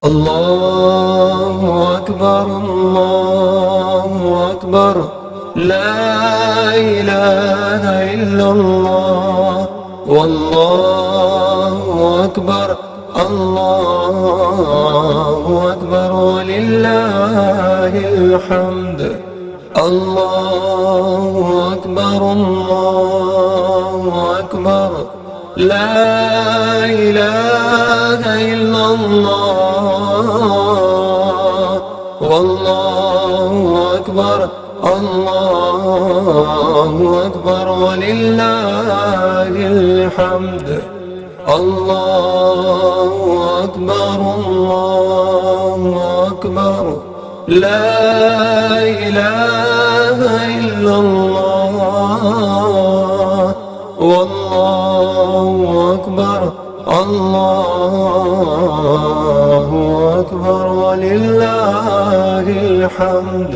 الله أكبر الله أكبر لا إله إلا الله والله أكبر الله أكبر ولله الحمد. الله أكبر الله أكبر لا إله إلا الله والله أكبر الله أكبر ولله الحمد. الله أكبر الله أكبر لا إله إلا الله والله أكبر الله أكبر ولله الحمد.